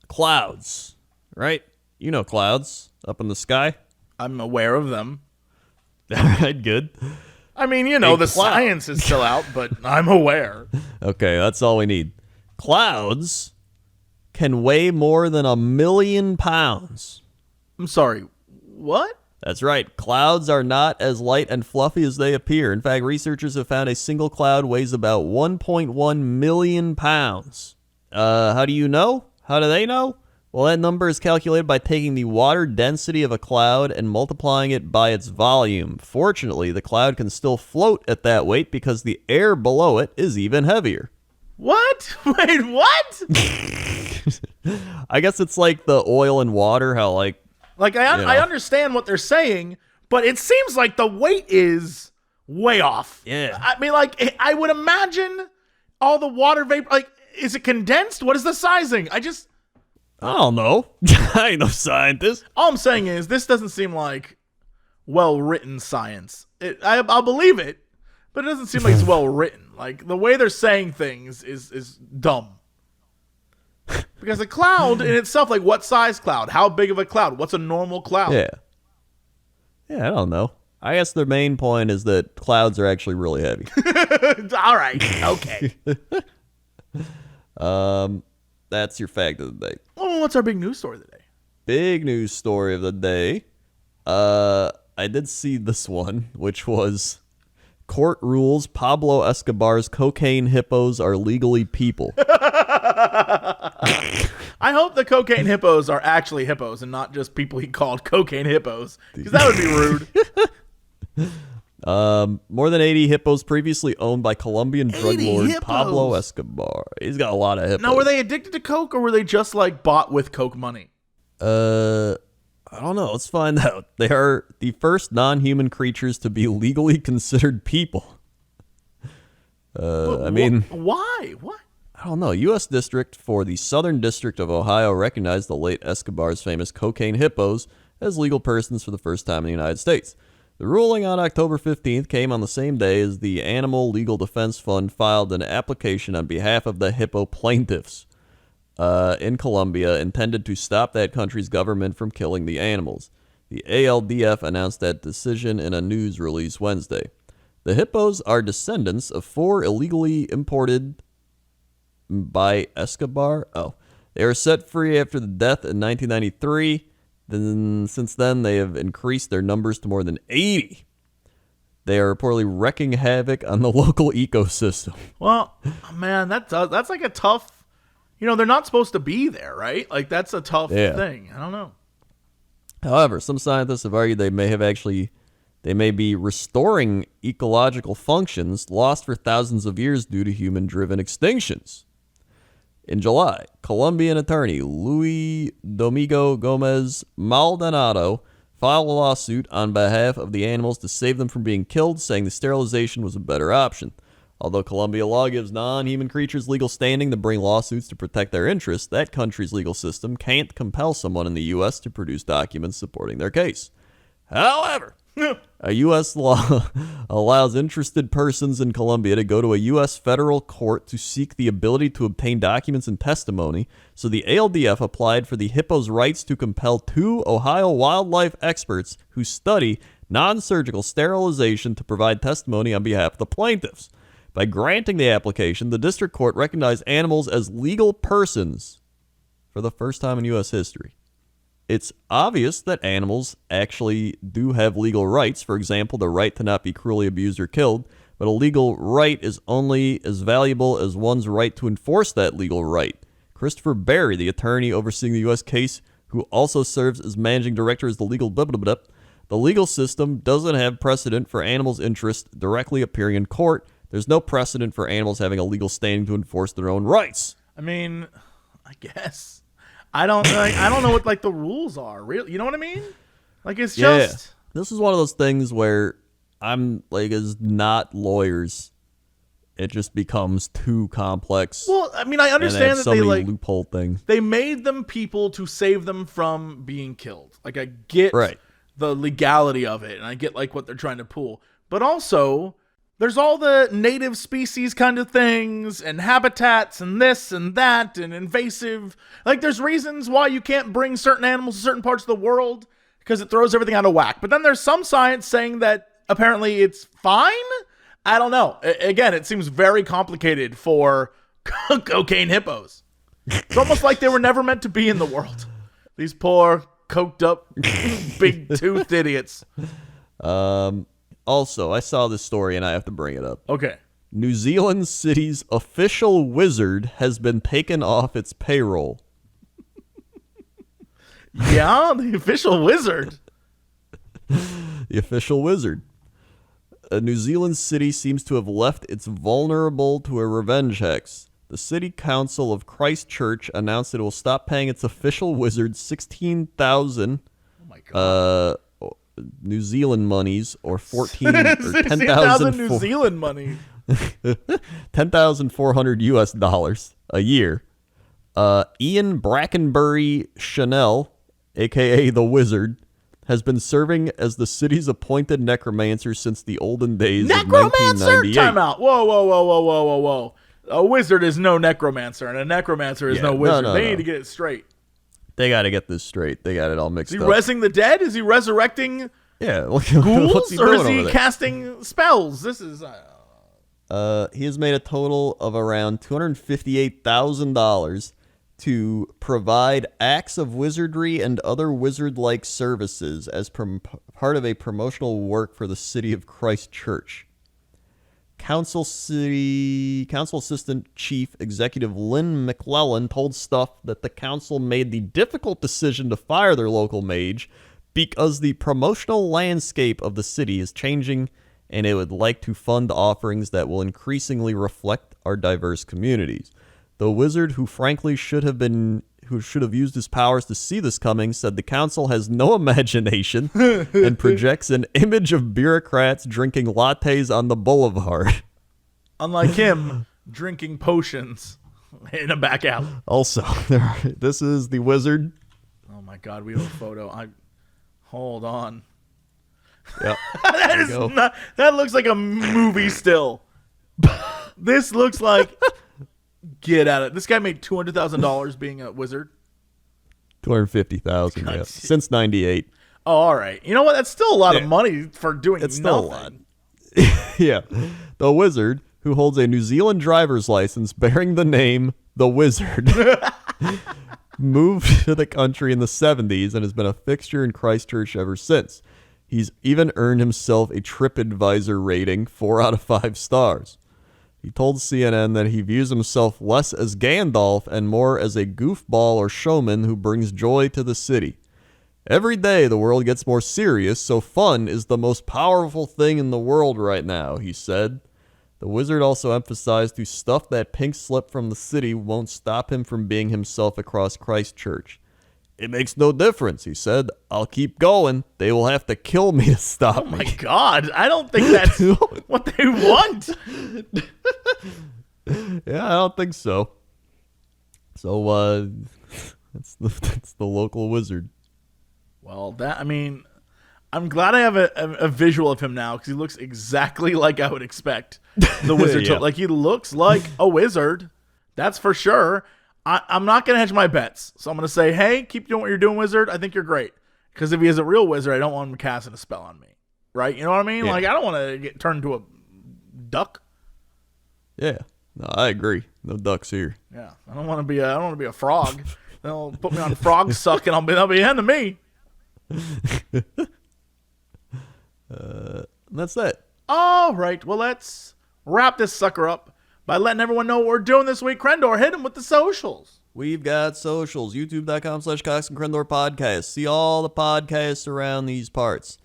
Clouds, right? You know clouds up in the sky. I'm aware of them. All right, good. I mean, the cloud. science is still out, but I'm aware. Okay, that's all we need. Clouds can weigh more than 1 million pounds. I'm sorry, what? That's right. Clouds are not as light and fluffy as they appear. In fact, researchers have found a single cloud weighs about 1.1 million pounds. How do you know? How do they know? Well, that number is calculated by taking the water density of a cloud and multiplying it by its volume. Fortunately, the cloud can still float at that weight because the air below it is even heavier. What? Wait, what? I guess it's like the oil and water, how I understand what they're saying, but it seems like the weight is way off. Yeah. I mean, I would imagine all the water vapor, is it condensed? What is the sizing? I don't know. I ain't no scientist. All I'm saying is this doesn't seem like well-written science. I'll believe it, but it doesn't seem like it's well-written. Like, the way they're saying things is dumb. Because a cloud in itself, what size cloud? How big of a cloud? What's a normal cloud? Yeah, I don't know. I guess their main point is that clouds are actually really heavy. All right. Okay. That's your fact of the day. Oh, what's our big news story of the day? Big news story of the day. I did see this one, which was court rules Pablo Escobar's cocaine hippos are legally people. I hope the cocaine hippos are actually hippos and not just people he called cocaine hippos, because that would be rude. More than 80 hippos previously owned by Colombian drug lord hippos. Pablo Escobar. He's got a lot of hippos. Now, were they addicted to coke, or were they just bought with coke money? I don't know. Let's find out. They are the first non-human creatures to be legally considered people. Why? What? I don't know. U.S. District for the Southern District of Ohio recognized the late Escobar's famous cocaine hippos as legal persons for the first time in the United States. The ruling on October 15th came on the same day as the Animal Legal Defense Fund filed an application on behalf of the hippo plaintiffs in Colombia intended to stop that country's government from killing the animals. The ALDF announced that decision in a news release Wednesday. The hippos are descendants of 4 illegally imported by Escobar. They were set free after the death in 1993. Since then, they have increased their numbers to more than 80. They are reportedly wreaking havoc on the local ecosystem. Well, man, that's a tough. They're not supposed to be there, right? That's a tough thing. I don't know. However, some scientists have argued they may be restoring ecological functions lost for thousands of years due to human-driven extinctions. In July, Colombian attorney Luis Domingo Gomez Maldonado filed a lawsuit on behalf of the animals to save them from being killed, saying the sterilization was a better option. Although Colombia law gives non-human creatures legal standing to bring lawsuits to protect their interests, that country's legal system can't compel someone in the U.S. to produce documents supporting their case. However, a U.S. law allows interested persons in Colombia to go to a U.S. federal court to seek the ability to obtain documents and testimony, so the ALDF applied for the hippo's rights to compel 2 Ohio wildlife experts who study non-surgical sterilization to provide testimony on behalf of the plaintiffs. By granting the application, the district court recognized animals as legal persons for the first time in U.S. history. it's obvious that animals actually do have legal rights. For example, the right to not be cruelly abused or killed. But a legal right is only as valuable as one's right to enforce that legal right. Christopher Berry, the attorney overseeing the U.S. case, who also serves as managing director as the legal blah, blah, blah, blah. The legal system doesn't have precedent for animals' interests directly appearing in court. There's no precedent for animals having a legal standing to enforce their own rights. I mean, I guess I don't know what like the rules are. Really, you know what I mean? Like it's just This is one of those things where I'm like, as not lawyers, it just becomes too complex. Well, I mean, I understand that so they many like loophole things. they made them people to save them from being killed. Like I get the legality of it, and I get like what they're trying to pull, but also there's all the native species kind of things and habitats and this and that and invasive. Like there's reasons why you can't bring certain animals to certain parts of the world because it throws everything out of whack. But then there's some science saying that apparently it's fine. I don't know. Again, it seems very complicated for cocaine hippos. It's almost like they were never meant to be in the world. These poor, coked up, big-toothed idiots. Also, I saw this story and I have to bring it up. Okay. New Zealand City's official wizard has been taken off its payroll. Yeah, the official wizard. The official wizard. A New Zealand city seems to have left its vulnerable to a revenge hex. The City Council of Christchurch announced it will stop paying its official wizard 16,000 New Zealand monies, or 10,000 New Zealand money. 10,400 US dollars a year. Ian Brackenbury Chanel, aka the Wizard, has been serving as the city's appointed necromancer since the olden days of 1998. Time out. Whoa. A wizard is no necromancer, and a necromancer is no wizard. They need to get it straight. They got to get this straight. They got it all mixed up. Is he rezzing the dead? Is he resurrecting ghouls? Or is he casting spells? This is... he has made a total of around $258,000 to provide acts of wizardry and other wizard-like services as part of a promotional work for the city of Christchurch. Council Assistant Chief Executive Lynn McClellan told Stuff that the council made the difficult decision to fire their local mage because the promotional landscape of the city is changing and it would like to fund offerings that will increasingly reflect our diverse communities. The wizard, who frankly should have used his powers to see this coming, said the council has no imagination and projects an image of bureaucrats drinking lattes on the boulevard. Unlike him, drinking potions in a back alley. Also, this is the wizard. Oh my God, we have a photo. Hold on. Yep. That looks like a movie still. This looks like... Get out of it. This guy made $200,000 being a wizard. $250,000, yeah. Since '98. Oh, all right. You know what? That's still a lot of money for doing it's nothing. Still a lot. Yeah. The wizard, who holds a New Zealand driver's license bearing the name The Wizard, moved to the country in the 70s and has been a fixture in Christchurch ever since. He's even earned himself a TripAdvisor rating 4 out of 5 stars. He told CNN that he views himself less as Gandalf and more as a goofball or showman who brings joy to the city. Every day the world gets more serious, so fun is the most powerful thing in the world right now, he said. The wizard also emphasized to Stuff that pink slip from the city won't stop him from being himself across Christchurch. It makes no difference, he said. I'll keep going. They will have to kill me to stop me. Oh my God. I don't think that's what they want. Yeah, I don't think so. So, that's the local wizard. Well, I'm glad I have a visual of him now because he looks exactly like I would expect the wizard to. Like, he looks like a wizard. That's for sure. I'm not going to hedge my bets. So I'm going to say, hey, keep doing what you're doing, wizard. I think you're great. Because if he is a real wizard, I don't want him casting a spell on me. Right? You know what I mean? Yeah. Like, I don't want to get turned into a duck. Yeah. No, I agree. No ducks here. Yeah. I don't want to be a frog. They'll put me on frog suck, and they'll be the end of me. That's it. All right, well, let's wrap this sucker up by letting everyone know what we're doing this week. Crendor, hit them with the socials. We've got socials, youtube.com/Cox and Crendor podcast. See all the podcasts around these parts.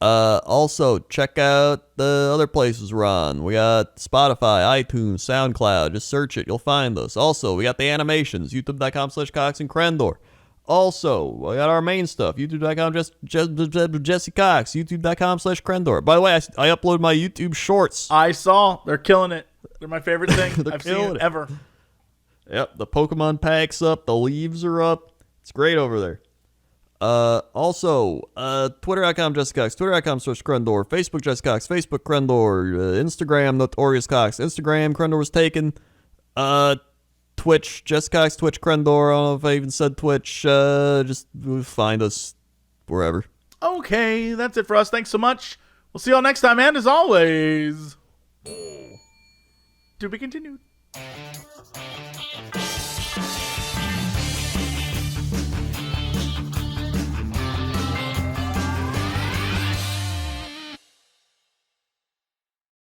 Also, check out the other places we're on. We got Spotify, iTunes, SoundCloud. Just search it. You'll find us. Also, we got the animations, youtube.com/Cox and Crendor. Also, we got our main stuff, youtube.com/Jesse Cox, youtube.com/Crendor. By the way, I upload my YouTube shorts. I saw. They're killing it. They're my favorite thing I've seen ever. Yep, the Pokemon pack's up, the leaves are up. It's great over there. Also, twitter.com Jesse Cox, twitter.com/Crendor, Facebook Jesse Cox, Facebook Crendor, Instagram Notorious Cox, Instagram Crendor was taken, Twitch Jesse Cox, Twitch Crendor. I don't know if I even said Twitch. Just find us wherever. Okay, that's it for us. Thanks so much. We'll see y'all next time, and as always, to be continued.